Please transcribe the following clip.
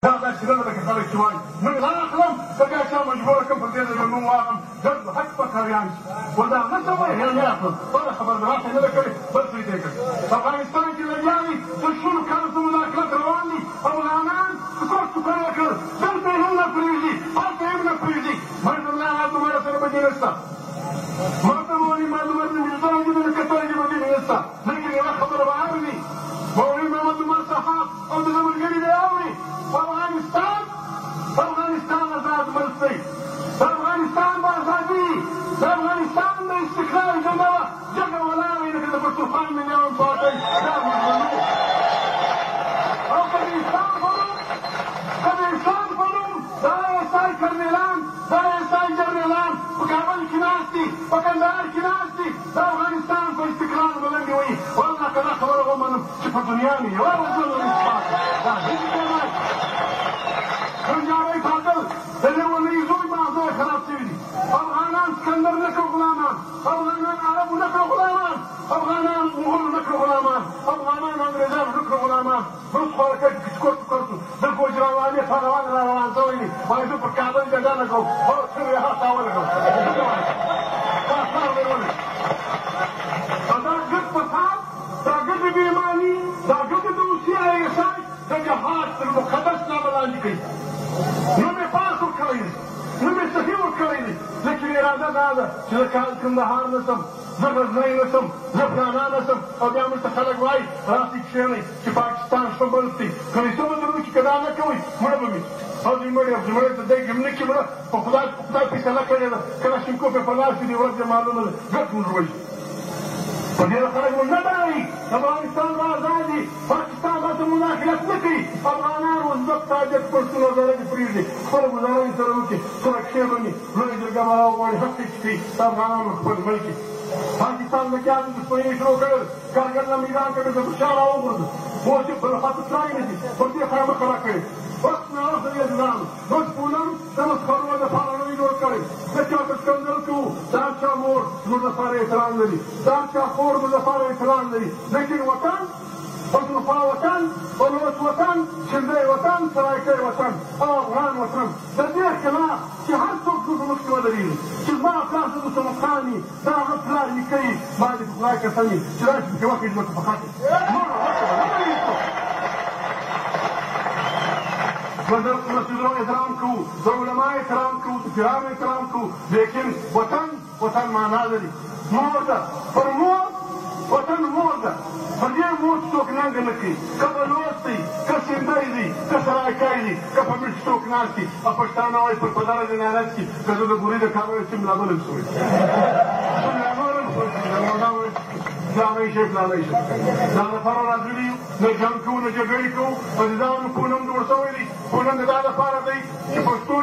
هذا الشيء اللي خليك شوي من الاخرم بقى شو مجبوركم في الدين اللي من واقم جد حق فكر يعني ولا ما سوي هي ياخذ ولا خبر راح هنا لك بس يديك افغانستان اللي جاي شنو كانت مذاكرات رواني افغانان كنت كانك بنت هنا فريزي حتى ابن فريزي ما الله هذا ما يصير بدينستا ما تموني ما نمر من الزواج من الكتاب من بدينستا لكن يا خبر بعرني مولي محمد مرسحة او بزمن قريب قوي افغانستان آزاد ملتي افغانستان بازادي افغانستان باستقلال جگہ ولاوي لکه د پښتونخوا مليون پاتې دا مونږ او کبیستان فلوم دا ایسای کرنیلان دا ایسای جرنیلان په کابل کې ناستي په کندهار کې ناستي دا افغانستان په استقلال بلندې وایي والله که دا خبره ومنم چې په دنیا مې یوه ورځ دا هیڅ پنجابی فاضل دلو نیزوی مغزای خراب شوی دي افغانان سکندر نکړو غلامان افغانان عربو نکړو غلامان افغانان مغول نکړو غلامان افغانان انګریزان نکړو غلامان روس خورکټ کچکور کړو د ګوجراوالي فاروان را روان شوی دي وایي زه پر کابل جګړه نه کوم او څه یې هڅه ولګوم دا ګډ فساد دا ګډ بېایماني دا ګډ د روسیې ایسای د جهاد تر مقدس نامه لاندې کوي نو مې پاس ورکړی دی نو مې صحیح ورکړی دی لیکن اراده دا ده چې زه کندهار نه شم زه غزنی نه شم زه فلانا نه شم او بیا موږ ته خلک وایي راسئ کښېنئ چې پاکستان ښه ملک دی کمیسیون به درلود چې که دا نه کوئ مړه به مې او دوی مړ یم چې مړه ته دی ګمنه کې مړه په خدای فیصله کړې ده کلاشینکوف یې په لاس کې دی ورځ یې معلومه ده ګټ موږ وژني په ډېره خلک موږ نه دایي افغانستان به ازاد وي پاکستان هلته مداخلت نه کوي افغانان ازبک تاجک پښتون وغیره دې پرېږدي خپله ګزاره یې سره وکړي سره کښې به مې لویه جرګه به راوغواړي حق یې چې کوي د افغانانو خپل ملک پاکستان د کیا دښمني شروع کړل کارګر نه میدان کې د فشار راوغورځو اوس یې پر خاطر ترای نه دي پر دې خوا مخه را کړې اوس ناوخته یې ځانو اوس پونم د مسخرو دپاره نه وي جوړ کړی د چا په ښکنځل کوو دا چا مور زموږ لپاره احترام لري دا چا خور زموږ لپاره احترام لري لیکن وطن پښتونخوا وطن بلوچ وطن شندی وطن سرایکۍ وطن او افغان وطن د دې خلاف چې هر څوک زموږ مخکې ودرېږي چې زما پلار زه د سمقان وي دا هغه پلار نیکه یي ما دې په خدای قسم وي چې راشي پکې وکړي ځمکه په خاطر نوره هڅه به نه کوي د مسجدونو احترام کوو د علما احترام کوو د پیرانو احترام کوو لیکن وطن معنا لري مور ده پر مور وطن مور ده پر دې مور څوک ننګ نه کوي که بلوڅ دی که سندی دی که سرایکۍ دی که په مټ څوک ناست دي او پښتانه وایي پر پدره دې ناراض کړي که زه د بورې د کار وایي چې ملا بل یم سوی فلانی شي فلانی شي دا لپاره راغلي یو نه جنګ کوو نه جګړې کوو په دې ځانو پونم جوړ شوی دی پونم د دا لپاره دی چې پښتون